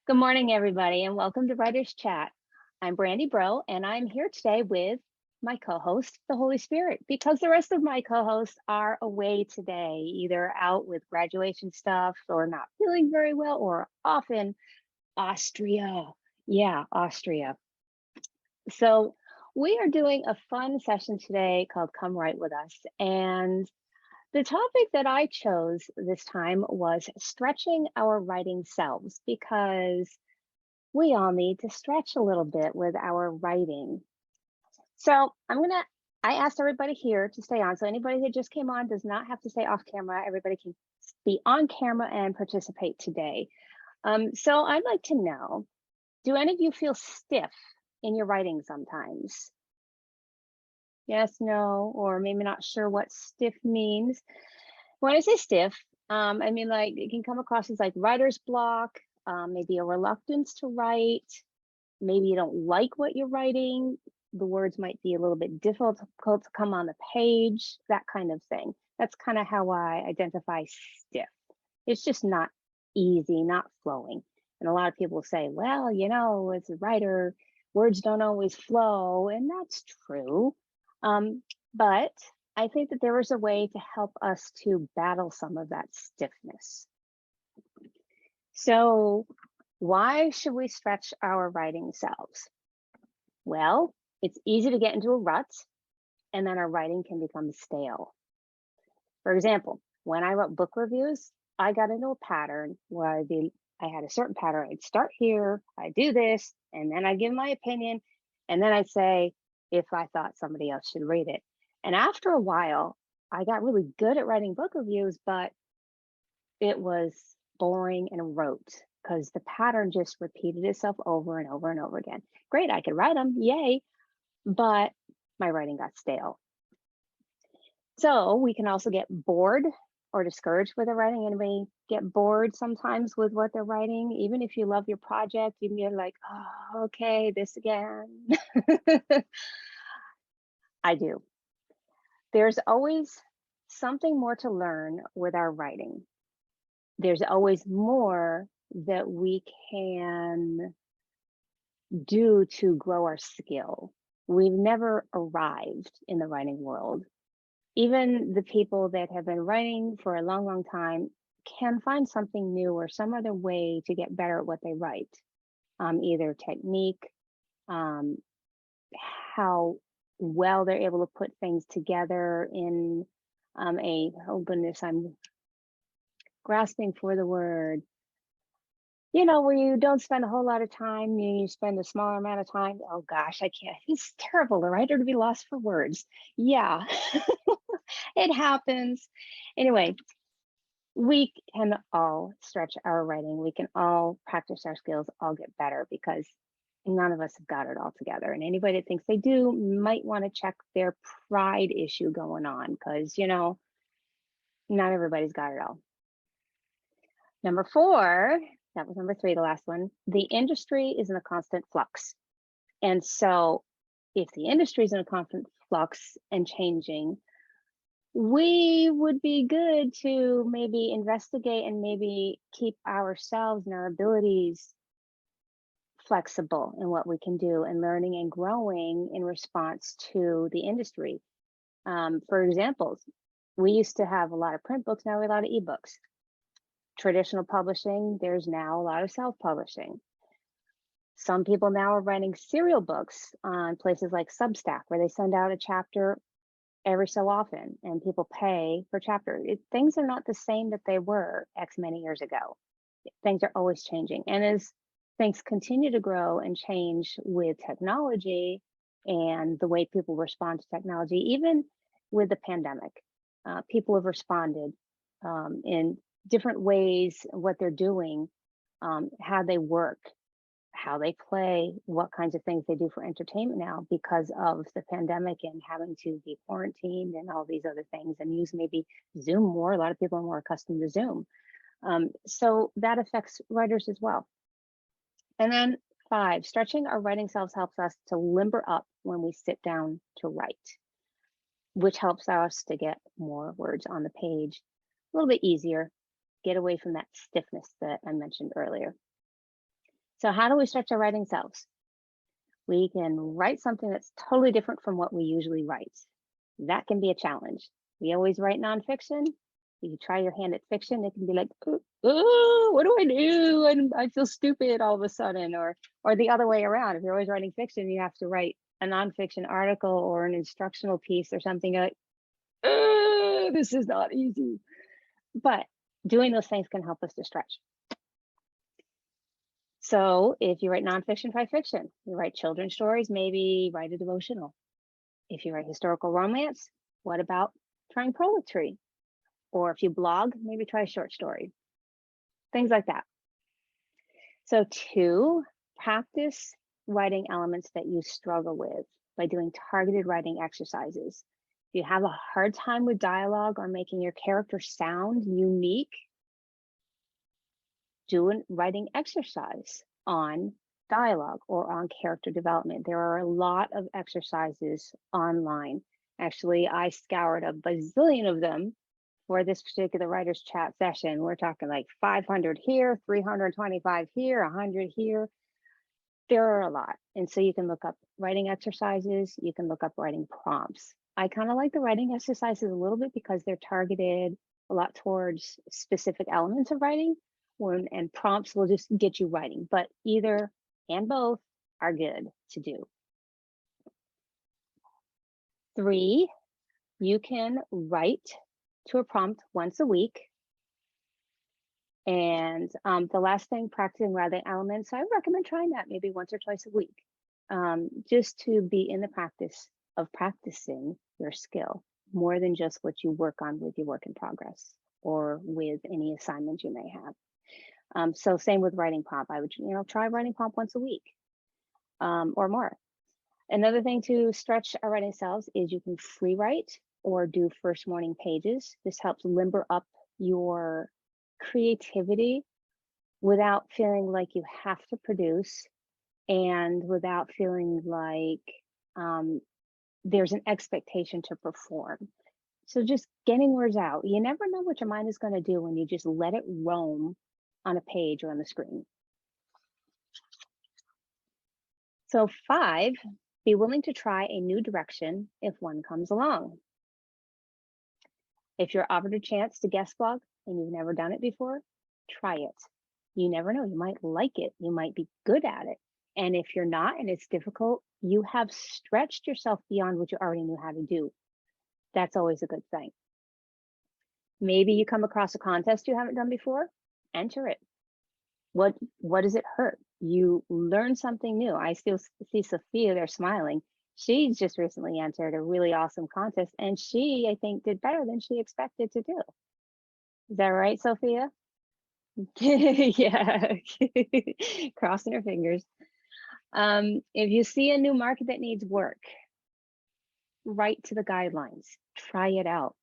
Good morning, everybody, and welcome to Writer's Chat. I'm Brandy Brow, and I'm here today with my co-host, the Holy Spirit, because the rest of my co-hosts are away today, either out with graduation stuff or not feeling very well, or off in Austria. Yeah, Austria. So we are doing a fun session today called Come Write With Us. And the topic that I chose this time was stretching our writing selves because we all need to stretch a little bit with our writing. So I asked everybody here to stay on. So anybody that just came on does not have to stay off camera. Everybody can be on camera and participate today. So I'd like to know, do any of you feel stiff in your writing sometimes? Yes, no, or maybe not sure what stiff means. When I say stiff, I mean like it can come across as like writer's block, maybe a reluctance to write. Maybe you don't like what you're writing. The words might be a little bit difficult to come on the page, that kind of thing. That's kind of how I identify stiff. It's just not easy, not flowing. And a lot of people say, well, as a writer, words don't always flow. And that's true. But I think that there is a way to help us to battle some of that stiffness. So why should we stretch our writing selves? Well, it's easy to get into a rut and then our writing can become stale. For example, when I wrote book reviews, I got into a pattern where I had a certain pattern. I'd start here, I do this, and then I'd give my opinion, and then I'd say if I thought somebody else should read it. And after a while, I got really good at writing book reviews, but it was boring and rote because the pattern just repeated itself over and over and over again. Great, I could write them, yay, but my writing got stale. So we can also get bored or discouraged with our writing. Anybody get bored sometimes with what they're writing? Even if you love your project, you're like, oh, okay, this again. I do. There's always something more to learn with our writing. There's always more that we can do to grow our skill. We've never arrived in the writing world. Even the people that have been writing for a long, long time can find something new or some other way to get better at what they write. Either technique, how well they're able to put things together in oh goodness, I'm grasping for the word, where you don't spend a whole lot of time, you spend a smaller amount of time. Oh gosh, I can't. It's terrible, the writer to be lost for words. Yeah, it happens. Anyway, we can all stretch our writing. We can all practice our skills, all get better because none of us have got it all together. And anybody that thinks they do might want to check their pride issue going on because, not everybody's got it all. Number 4, that was number 3, the last one. The industry is in a constant flux. And so if the industry is in a constant flux and changing, we would be good to maybe investigate and maybe keep ourselves and our abilities flexible in what we can do and learning and growing in response to the industry. For examples, we used to have a lot of print books, now we have a lot of ebooks. Traditional publishing, there's now a lot of self-publishing. Some people now are writing serial books on places like Substack, where they send out a chapter every so often and people pay per chapter. Things are not the same that they were X many years ago. Things are always changing. And as things continue to grow and change with technology and the way people respond to technology, even with the pandemic, people have responded in different ways, what they're doing, how they work, how they play, what kinds of things they do for entertainment now because of the pandemic and having to be quarantined and all these other things and use maybe Zoom more. A lot of people are more accustomed to Zoom. So that affects writers as well. And then 5, stretching our writing selves helps us to limber up when we sit down to write, which helps us to get more words on the page a little bit easier, get away from that stiffness that I mentioned earlier. So how do we stretch our writing selves? We can write something that's totally different from what we usually write. That can be a challenge. We always write nonfiction. If you try your hand at fiction, it can be like, oh, what do I do? And I feel stupid all of a sudden, or the other way around. If you're always writing fiction, you have to write a nonfiction article or an instructional piece or something. You're like, oh, this is not easy. But doing those things can help us to stretch. So if you write nonfiction, try fiction. You write children's stories, maybe write a devotional. If you write historical romance, what about trying poetry? Or if you blog, maybe try a short story. Things like that. So 2, practice writing elements that you struggle with by doing targeted writing exercises. If you have a hard time with dialogue or making your character sound unique, do a writing exercise on dialogue or on character development. There are a lot of exercises online. Actually, I scoured a bazillion of them for this particular writer's chat session. We're talking like 500 here, 325 here, 100 here. There are a lot. And so you can look up writing exercises, you can look up writing prompts. I kind of like the writing exercises a little bit because they're targeted a lot towards specific elements of writing, and prompts will just get you writing, but either and both are good to do. 3, you can write to a prompt once a week. And the last thing, practicing writing elements, I recommend trying that maybe once or twice a week, just to be in the practice of practicing your skill more than just what you work on with your work in progress or with any assignments you may have. So same with writing prompt. I would, try writing prompt once a week or more. Another thing to stretch our writing selves is you can free write or do first morning pages. This helps limber up your creativity without feeling like you have to produce and without feeling like there's an expectation to perform. So just getting words out. You never know what your mind is going to do when you just let it roam on a page or on the screen. So 5, be willing to try a new direction if one comes along. If you're offered a chance to guest blog and you've never done it before, try it. You never know, you might like it, you might be good at it. And if you're not and it's difficult, you have stretched yourself beyond what you already knew how to do. That's always a good thing. Maybe you come across a contest you haven't done before, enter it. What does it hurt? You learn something new. I still see Sophia there smiling. She's just recently entered a really awesome contest and she, I think, did better than she expected to do. Is that right, Sophia? Yeah, crossing her fingers. If you see a new market that needs work, write to the guidelines, try it out.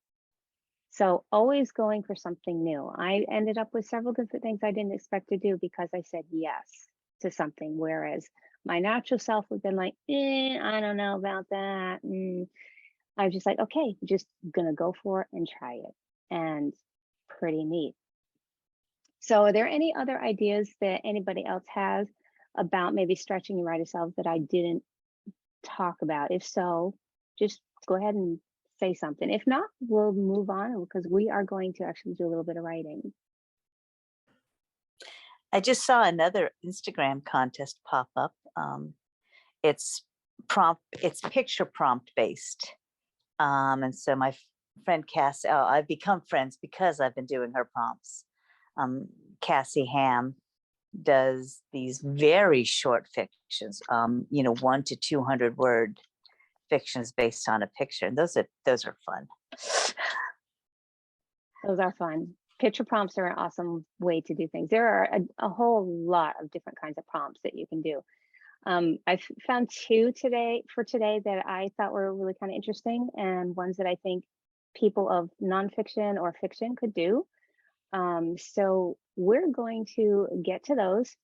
So always going for something new. I ended up with several different things I didn't expect to do because I said yes to something, whereas my natural self would have been like, I don't know about that. I was just like, okay, just gonna go for it and try it. And pretty neat. So are there any other ideas that anybody else has about maybe stretching your writer self that I didn't talk about? If so, just go ahead and say something. If not, we'll move on because we are going to actually do a little bit of writing. I just saw another Instagram contest pop up. It's picture prompt based. And so my friend Cassie, I've become friends because I've been doing her prompts. Cassie Ham does these very short fictions, 1 to 200 word fictions based on a picture. And those are fun. Those are fun. Picture prompts are an awesome way to do things. There are a whole lot of different kinds of prompts that you can do. I found 2 today that I thought were really kind of interesting and ones that I think people of nonfiction or fiction could do. So we're going to get to those.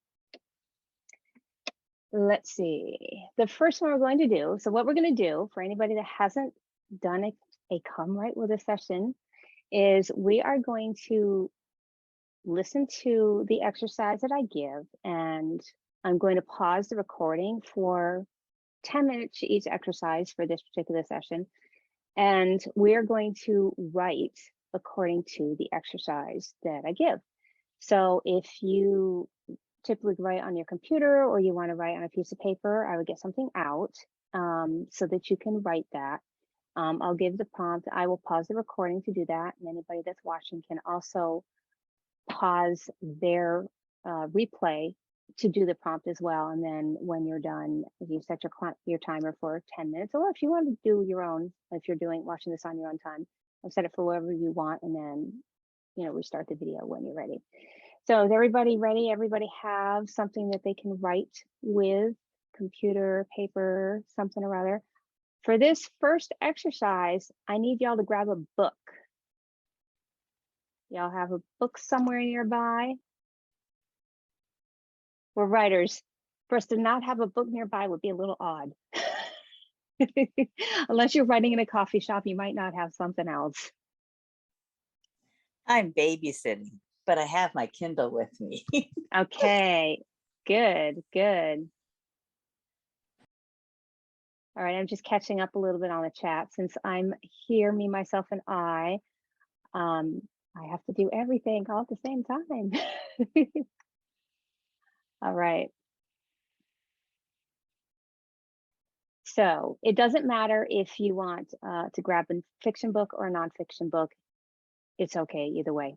Let's see. The first one we're going to do, so what we're going to do for anybody that hasn't done a Come Write With Us session is we are going to listen to the exercise that I give and I'm going to pause the recording for 10 minutes each exercise for this particular session. And we're going to write according to the exercise that I give. So if you typically write on your computer or you want to write on a piece of paper, I would get something out so that you can write that. I'll give the prompt. I will pause the recording to do that. And anybody that's watching can also pause their replay to do the prompt as well. And then when you're done, you set your timer for 10 minutes, or if you want to do your own, if you're watching this on your own time, I'll set it for whatever you want, and then, restart the video when you're ready. So is everybody ready? Everybody have something that they can write with, computer, paper, something or other. For this first exercise, I need y'all to grab a book. Y'all have a book somewhere nearby? We're writers. For us to not have a book nearby would be a little odd. Unless you're writing in a coffee shop, you might not have something else. I'm babysitting, but I have my Kindle with me. Okay, good, good. All right, I'm just catching up a little bit on the chat. Since I'm here, me, myself, and I have to do everything all at the same time. All right. So it doesn't matter if you want to grab a fiction book or a nonfiction book. It's okay either way.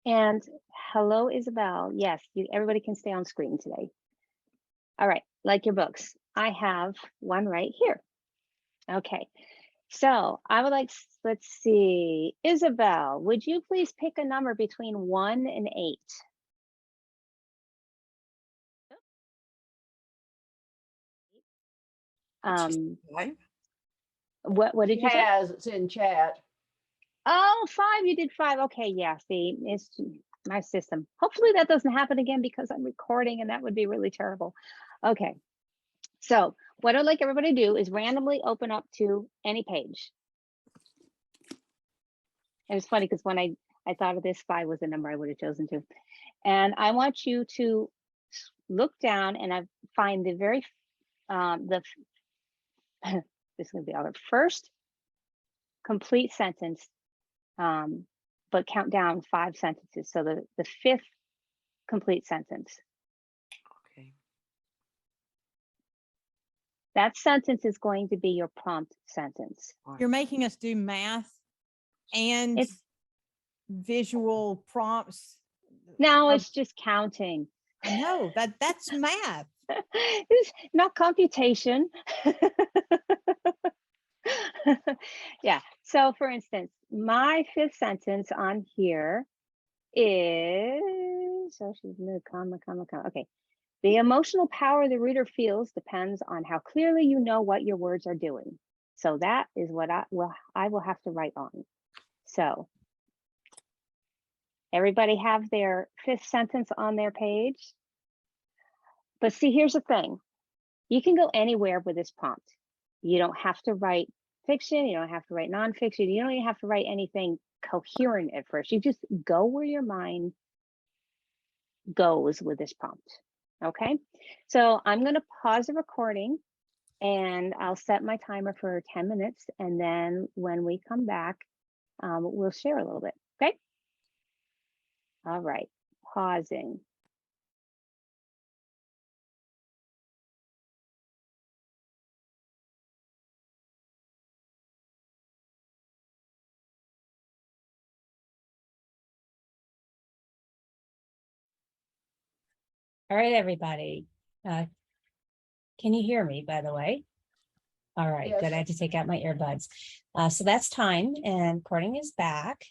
And hello, Isabel. Yes, everybody can stay on screen today. All right, like your books. I have one right here. Okay, so I would like, let's see, Isabel, would you please pick a number between 1 and 8? What did you say? It's in chat. Oh, 5, you did 5. Okay, yeah, see, it's my system. Hopefully that doesn't happen again because I'm recording and that would be really terrible. Okay, so what I'd like everybody to do is randomly open up to any page. And it's funny because when I thought of this, 5 was the number I would have chosen to. And I want you to look down and I find the very, this is going to be our first complete sentence, but count down 5 sentences. So the 5th complete sentence. Okay. That sentence is going to be your prompt sentence. You're making us do math and It's visual prompts. now it's just counting. No, that's math. It's not computation. Yeah. So for instance, my 5th sentence on here is, so she's comma. Okay. The emotional power the reader feels depends on how clearly you know what your words are doing. So that is what I will have to write on. So everybody have their 5th sentence on their page. But see, here's the thing. You can go anywhere with this prompt. You don't have to write fiction. You don't have to write nonfiction. You don't even have to write anything coherent at first. You just go where your mind goes with this prompt. Okay, so I'm going to pause the recording and I'll set my timer for 10 minutes. And then when we come back, we'll share a little bit. Okay. All right, pausing. All right, everybody. Can you hear me, by the way? All right, Yes. good. I had to take out my earbuds. So that's time and recording is back.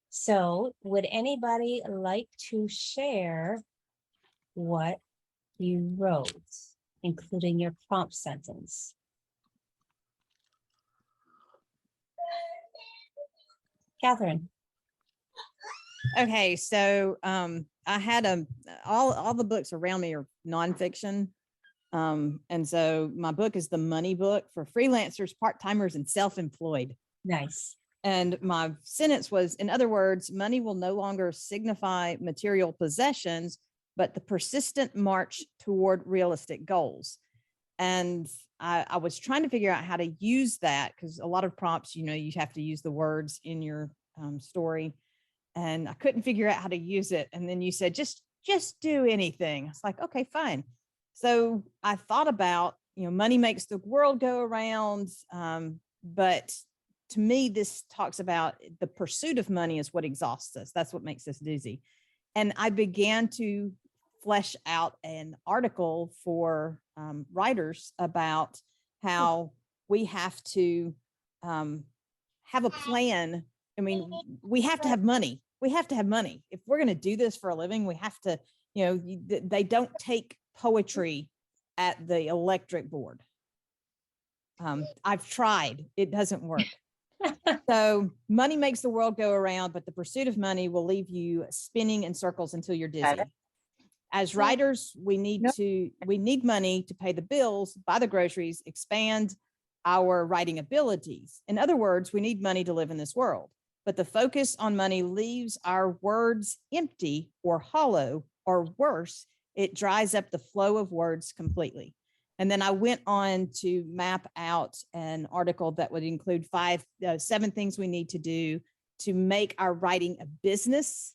So would anybody like to share what you wrote, including your prompt sentence? Catherine. Okay, so I had all the books around me are nonfiction. And so my book is the money book for freelancers, part-timers, and self-employed. Nice. And my sentence was, in other words, money will no longer signify material possessions, but the persistent march toward realistic goals. And I was trying to figure out how to use that, because a lot of prompts, you have to use the words in your story, and I couldn't figure out how to use it. And then you said, just do anything. I was like, okay, fine. So I thought about, money makes the world go around. But to me, this talks about the pursuit of money is what exhausts us. That's what makes us dizzy. And I began to flesh out an article for writers about how we have to have a plan. I mean, we have to have money. We have to have money. If we're going to do this for a living, we have to, they don't take poetry at the electric board. I've tried, it doesn't work. So money makes the world go around, but the pursuit of money will leave you spinning in circles until you're dizzy. As writers, we need money to pay the bills, buy the groceries, expand our writing abilities. In other words, we need money to live in this world, but the focus on money leaves our words empty or hollow, or worse, it dries up the flow of words completely. And then I went on to map out an article that would include 7 things we need to do to make our writing a business,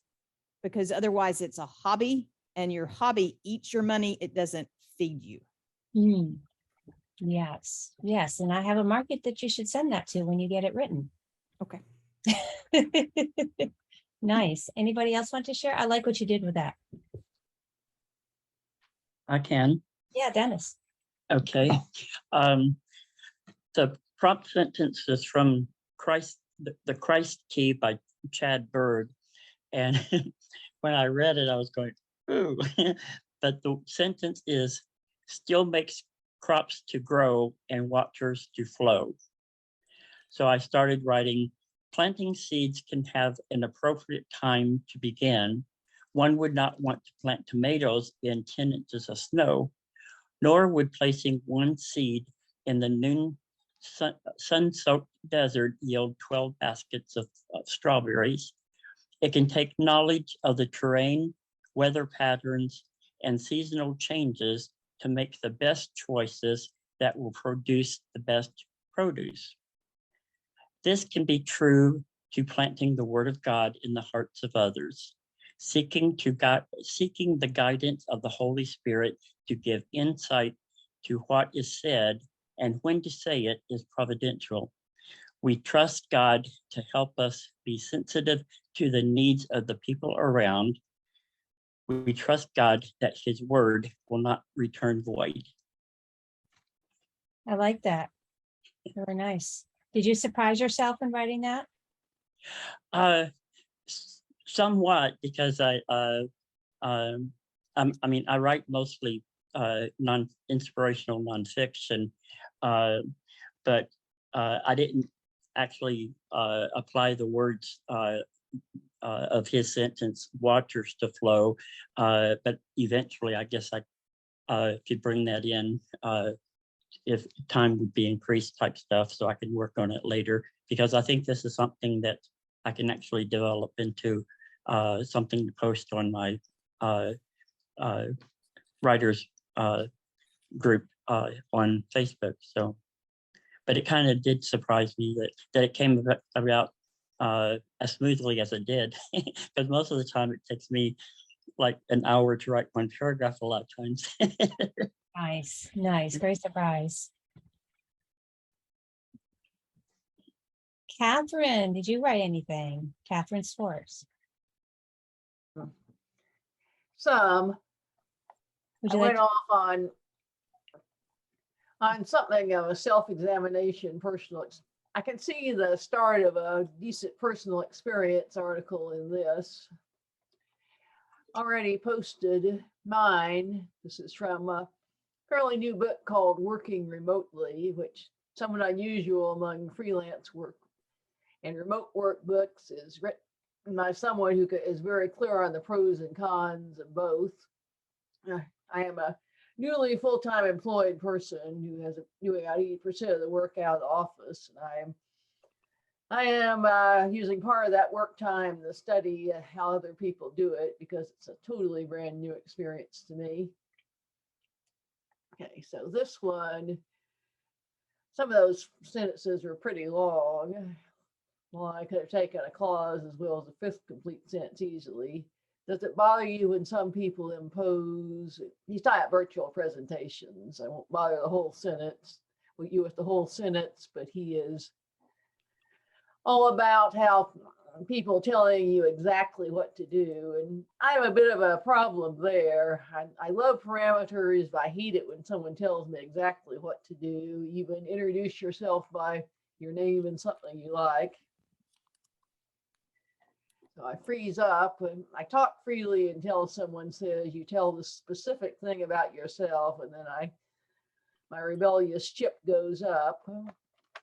because otherwise it's a hobby, and your hobby eats your money. It doesn't feed you. Mm. Yes. Yes. And I have a market that you should send that to when you get it written. Okay. Nice. Anybody else want to share? I like what you did with that. I can. Yeah, Dennis. Okay. The prompt sentence is from the Christ Key by Chad Bird. And when I read it, I was going, ooh. But the sentence is, still makes crops to grow and waters to flow. So I started writing, planting seeds can have an appropriate time to begin. One would not want to plant tomatoes in 10 inches of snow, nor would placing one seed in the noon sun-soaked desert yield 12 baskets of strawberries. It can take knowledge of the terrain, weather patterns, and seasonal changes to make the best choices that will produce the best produce. This can be true to planting the word of God in the hearts of others, seeking the guidance of the Holy Spirit to give insight to what is said, and when to say it is providential. We trust God to help us be sensitive to the needs of the people around. We trust God that his word will not return void. I like that. Very nice. Did you surprise yourself in writing that? Somewhat, because I mean, I write mostly inspirational nonfiction, but I didn't actually apply the words of his sentence, waters to flow, but eventually I guess I could bring that in if time would be increased type stuff, so I could work on it later, because I think this is something that I can actually develop into something to post on my writers group on Facebook. So, but it kind of did surprise me that it came about as smoothly as it did, because most of the time it takes me like an hour to write one paragraph a lot of times. Nice, nice, very surprised. Catherine, did you write anything? Catherine Swartz. Some. Would I you went like? off on something of a self-examination, I can see the start of a decent personal experience article in this. Already posted mine. This is from a fairly new book called Working Remotely, which somewhat unusual among freelance work and remote work books, is written by someone who is very clear on the pros and cons of both. I am a newly full-time employed person who has doing about 80% of the work out of the office, and I am I am using part of that work time to study how other people do it because it's a totally brand new experience to me. Okay, so this one, some of those sentences are pretty long. Well, I could have taken a clause as well as a fifth complete sentence easily. Does it bother you when some people impose? He's talking about virtual presentations. I won't bother the whole sentence with you with the whole sentence, but he is all about how people telling you exactly what to do. And I have a bit of a problem there. I love parameters, but I hate it when someone tells me exactly what to do. Even introduce yourself by your name and something you like. So I freeze up and I talk freely until someone says you tell the specific thing about yourself, and then my rebellious chip goes up.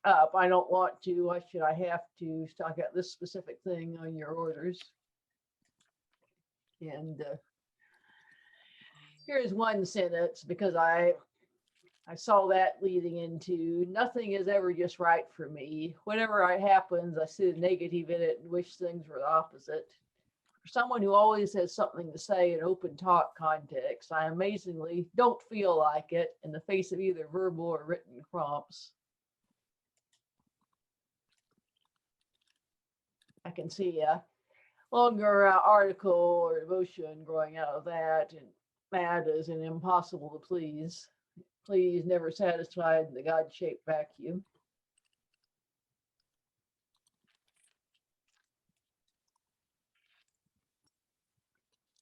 I don't want to. Why should I have to talk about this specific thing on your orders? And here's one sentence because I saw that leading into nothing is ever just right for me. Whatever happens, I see the negative in it and wish things were the opposite. For someone who always has something to say in open talk context, I amazingly don't feel like it in the face of either verbal or written prompts. I can see a longer article or emotion growing out of that, and mad is an impossible to please. Please, never satisfied in the God-shaped vacuum.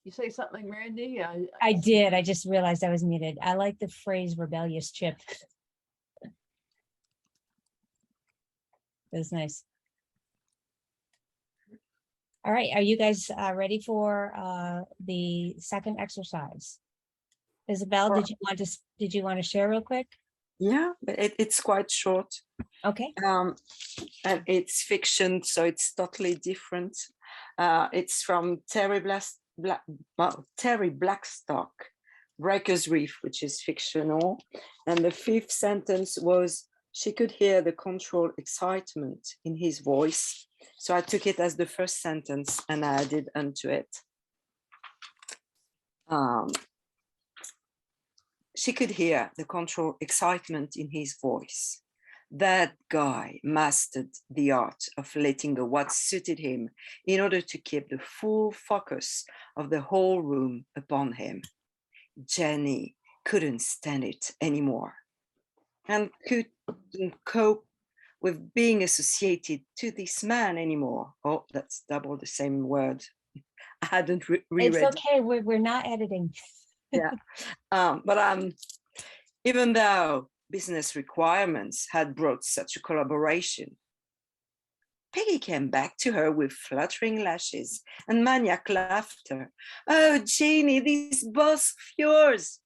You say something, Randy? I did. I just realized I was muted. I like the phrase rebellious chip. It was nice. All right, are you guys ready for the second exercise? Isabel, Well- did you want to share real quick? Yeah, but it's quite short. Okay. And it's fiction, so it's totally different. It's from Terry Blackstock, Breaker's Reef, which is fictional. And the fifth sentence was, she could hear the controlled excitement in his voice. So I took it as the first sentence and I added unto it. She could hear the controlled excitement in his voice. That guy mastered the art of letting go what suited him in order to keep the full focus of the whole room upon him. Jenny couldn't stand it anymore and couldn't cope with being associated to this man anymore. Oh, that's double the same word. I hadn't reread. It's okay. We're not editing. Yeah. But even though business requirements had brought such a collaboration, Peggy came back to her with fluttering lashes and maniac laughter. Oh, Janie, this boss of yours.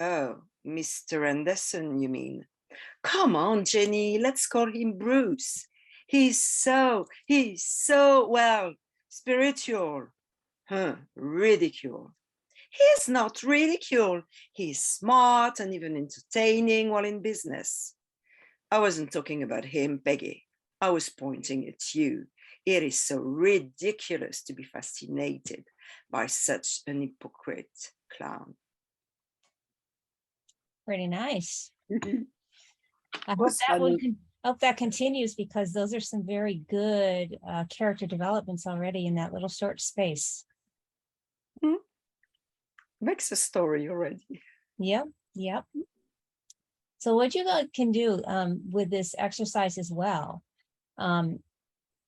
Oh, Mr. Anderson, you mean? Come on, Jenny, let's call him Bruce. He's so, well, spiritual. Ridicule. He's not ridicule. He's smart and even entertaining while in business. I wasn't talking about him, Peggy. I was pointing at you. It is so ridiculous to be fascinated by such an hypocrite clown. Pretty nice. I Was hope that continues, because those are some very good character developments already in that little short space. Makes a story already. Yep. So what you guys can do with this exercise as well,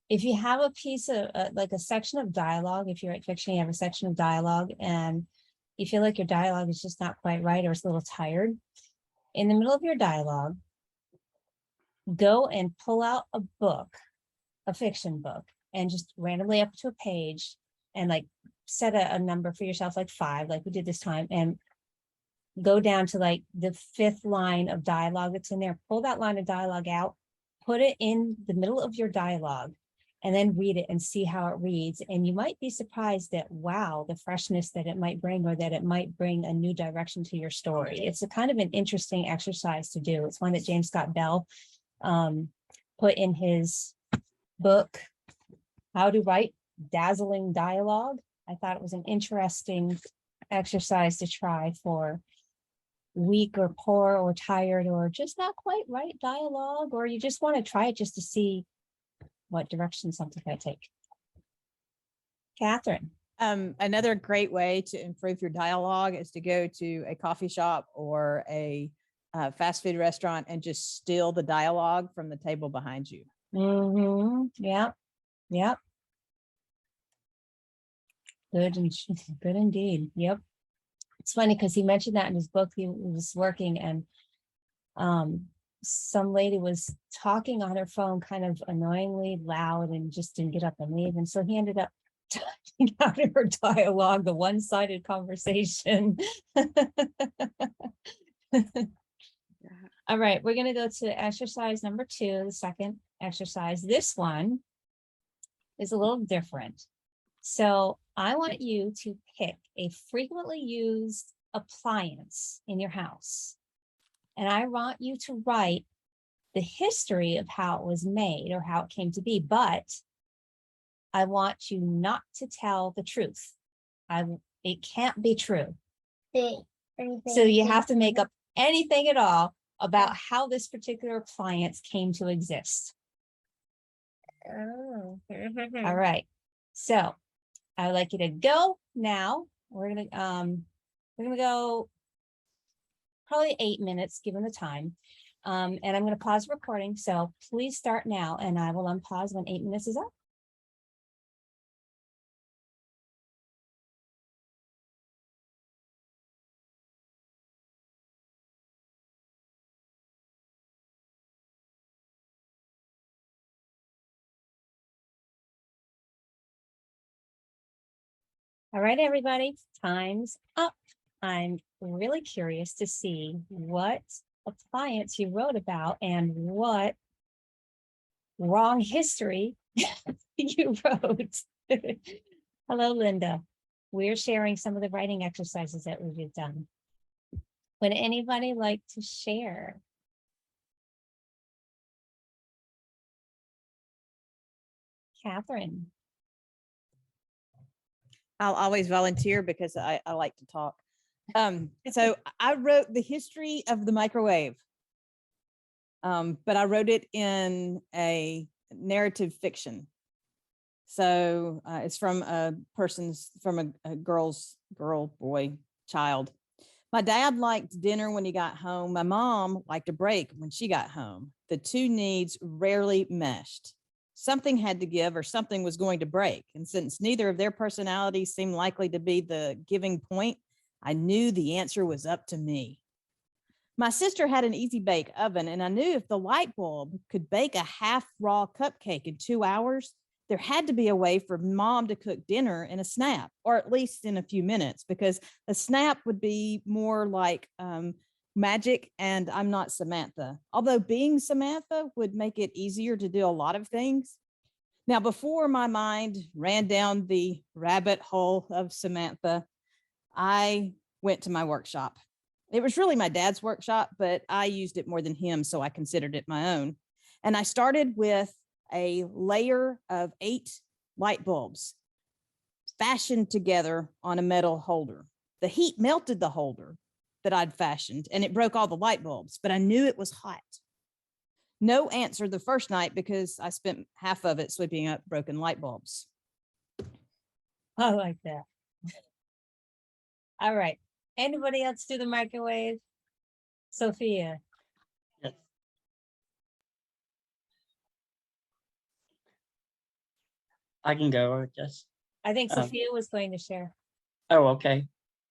if you have a piece of like a section of dialogue, if you write fiction, you have a section of dialogue and you feel like your dialogue is just not quite right or it's a little tired, in the middle of your dialogue, go and pull out a book, a fiction book, and just randomly up to a page and like set a number for yourself, like 5, like we did this time, and go down to like the 5th line of dialogue that's in there, pull that line of dialogue out, put it in the middle of your dialogue, and then read it and see how it reads. And you might be surprised at, wow, the freshness that it might bring, or that it might bring a new direction to your story. It's a kind of an interesting exercise to do. It's one that James Scott Bell put in his book, How to Write Dazzling Dialogue. I thought it was an interesting exercise to try for weak or poor or tired or just not quite right dialogue, or you just want to try it just to see what direction something might take. Catherine. Another great way to improve your dialogue is to go to a coffee shop or a fast food restaurant and just steal the dialogue from the table behind you. Yeah. Yep. Good and good indeed. Yep. It's funny because he mentioned that in his book. He was working and some lady was talking on her phone kind of annoyingly loud and just didn't get up and leave. And so he ended up typing out her dialogue, the one-sided conversation. All right, we're going to go to exercise number 2, the second exercise. This one is a little different. So I want you to pick a frequently used appliance in your house. And I want you to write the history of how it was made or how it came to be, but I want you not to tell the truth. It can't be true. So you have to make up anything at all about how this particular appliance came to exist. Oh. All right. So I would like you to go now. We're gonna go probably 8 minutes, given the time. And I'm gonna pause recording. So please start now, and I will unpause when 8 minutes is up. All right, everybody, time's up. I'm really curious to see what appliance you wrote about and what wrong history you wrote. Hello, Linda. We're sharing some of the writing exercises that we've done. Would anybody like to share? Catherine. I'll always volunteer because I like to talk. So I wrote the history of the microwave, but I wrote it in a narrative fiction. So it's from a boy, child. My dad liked dinner when he got home. My mom liked a break when she got home. The two needs rarely meshed. Something had to give or something was going to break. And since neither of their personalities seemed likely to be the giving point, I knew the answer was up to me. My sister had an easy bake oven, and I knew if the light bulb could bake a half raw cupcake in 2 hours, there had to be a way for mom to cook dinner in a snap, or at least in a few minutes, because a snap would be more like magic, and I'm not Samantha. Although being Samantha would make it easier to do a lot of things. Now, before my mind ran down the rabbit hole of Samantha, I went to my workshop. It was really my dad's workshop, but I used it more than him, so I considered it my own. And I started with a layer of 8 light bulbs fashioned together on a metal holder. The heat melted the holder that I'd fashioned, and it broke all the light bulbs, but I knew it was hot. No answer the first night because I spent half of it sweeping up broken light bulbs. I like that. All right. Anybody else do the microwave? Sophia. Yes. I can go, I guess. I think Sophia was going to share. Oh, okay.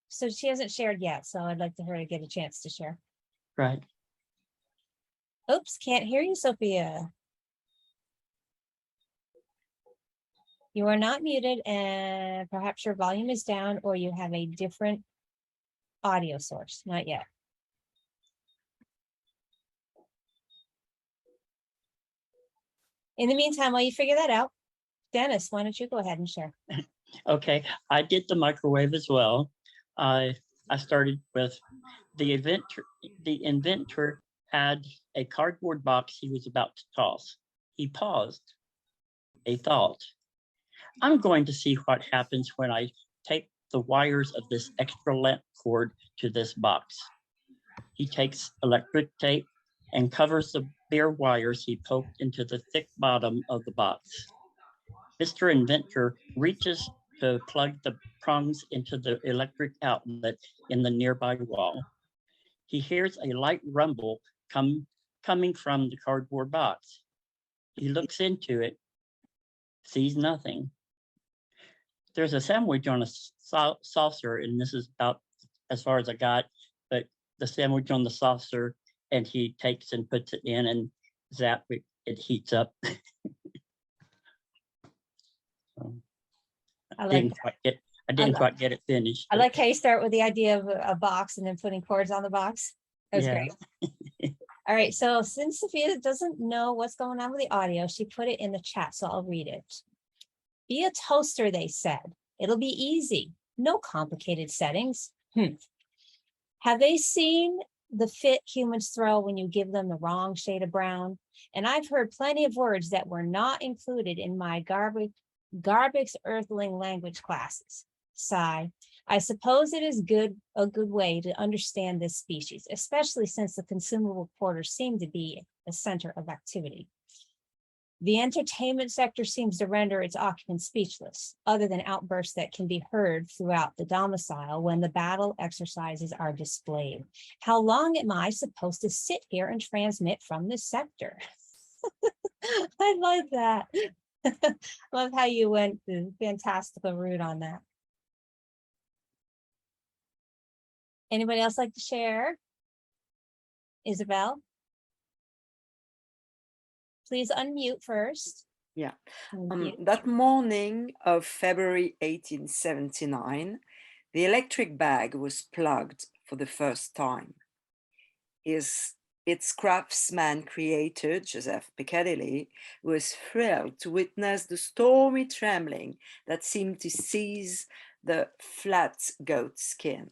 So she hasn't shared yet, so I'd like her to get a chance to share. Right. Oops, can't hear you, Sophia. You are not muted, and perhaps your volume is down or you have a different audio source. Not yet. In the meantime, while you figure that out, Dennis, why don't you go ahead and share? Okay. I did the microwave as well. I started with the inventor. The inventor had a cardboard box he was about to toss. He paused. a thought. I'm going to see what happens when I take the wires of this extra lamp cord to this box. He takes electric tape and covers the bare wires he poked into the thick bottom of the box. Mr. Inventor reaches to plug the prongs into the electric outlet in the nearby wall. He hears a light rumble coming from the cardboard box. He looks into it, sees nothing. There's a sandwich on a saucer, and this is about as far as I got, but the sandwich on the saucer, and he takes and puts it in, and zap, it heats up. I I like didn't quite get it finished. I but like how you start with the idea of a box and then putting cords on the box. That was yeah. great. All right, so since Sophia doesn't know what's going on with the audio, she put it in the chat, so I'll read it. Be a toaster, they said. It'll be easy. No complicated settings. Have they seen the fit humans throw when you give them the wrong shade of brown? And I've heard plenty of words that were not included in my garbage earthling language classes. Sigh. I suppose it is a good way to understand this species, especially since the consumable quarters seem to be the center of activity. The entertainment sector seems to render its occupants speechless, other than outbursts that can be heard throughout the domicile when the battle exercises are displayed. How long am I supposed to sit here and transmit from this sector? I love that. Love how you went the fantastical route on that. Anybody else like to share? Isabel? Please unmute first. Yeah. Thank you. That morning of February 1879, the electric bag was plugged for the first time. Its craftsman creator, Joseph Piccadilly, was thrilled to witness the stormy trembling that seemed to seize the flat goat skin.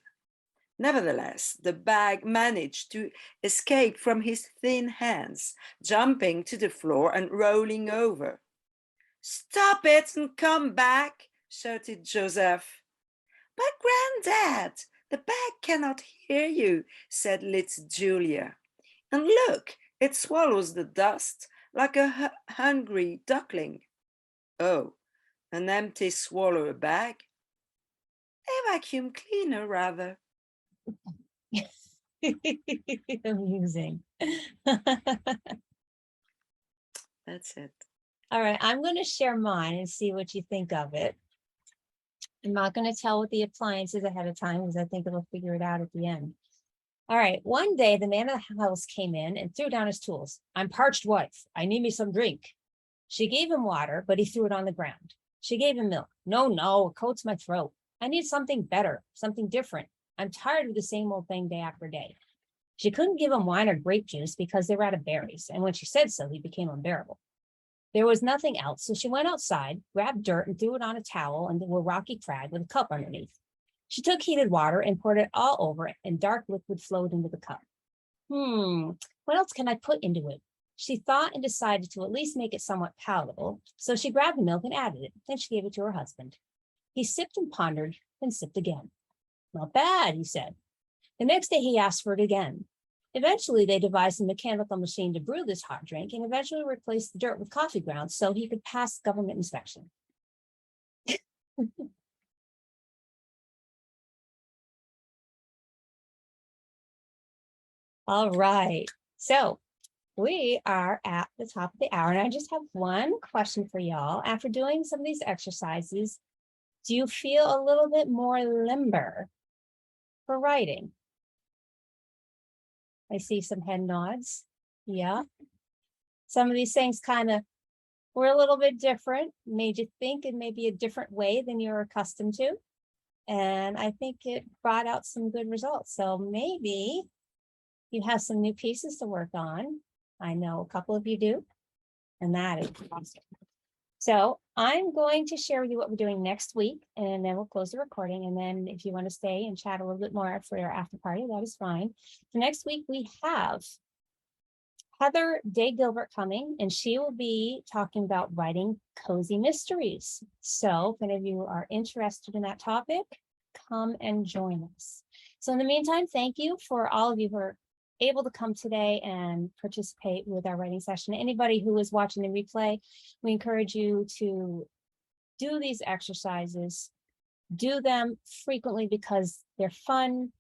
Nevertheless, the bag managed to escape from his thin hands, jumping to the floor and rolling over. "Stop it and come back," shouted Joseph. "But Granddad, the bag cannot hear you," said little Julia. "And look, it swallows the dust like a hungry duckling." "Oh, an empty swallow bag?" "A vacuum cleaner, rather." Amusing. That's it. All right, I'm going to share mine and see what you think of it. I'm not going to tell what the appliance is ahead of time because I think it'll figure it out at the end. All right, one day the man of the house came in and threw down his tools. "I'm parched, wife. I need me some drink." She gave him water, but he threw it on the ground. She gave him milk. No, it coats my throat. I need something better, something different. I'm tired of the same old thing day after day. She couldn't give him wine or grape juice because they were out of berries, and when she said so, he became unbearable. There was nothing else, so she went outside, grabbed dirt, and threw it on a towel into a rocky crag with a cup underneath. She took heated water and poured it all over it, and dark liquid flowed into the cup. What else can I put into it? She thought and decided to at least make it somewhat palatable, so she grabbed the milk and added it. Then she gave it to her husband. He sipped and pondered, then sipped again. "Not bad," he said. The next day he asked for it again. Eventually, they devised a mechanical machine to brew this hot drink and eventually replaced the dirt with coffee grounds so he could pass government inspection. All right, so we are at the top of the hour, and I just have one question for y'all. After doing some of these exercises, do you feel a little bit more limber for writing? I see some head nods. Yeah. Some of these things kind of were a little bit different, made you think in maybe a different way than you're accustomed to. And I think it brought out some good results. So maybe you have some new pieces to work on. I know a couple of you do, and that is awesome. So I'm going to share with you what we're doing next week, and then we'll close the recording. And then if you want to stay and chat a little bit more for your after party, that is fine. So next week we have Heather Day Gilbert coming, and she will be talking about writing cozy mysteries. So if any of you are interested in that topic, come and join us. So in the meantime, thank you for all of you who are able to come today and participate with our writing session. Anybody who is watching the replay, we encourage you to do these exercises, do them frequently because they're fun.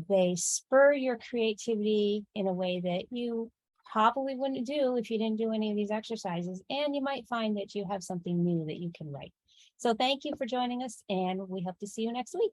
They spur your creativity in a way that you probably wouldn't do if you didn't do any of these exercises. And you might find that you have something new that you can write. So thank you for joining us, and we hope to see you next week.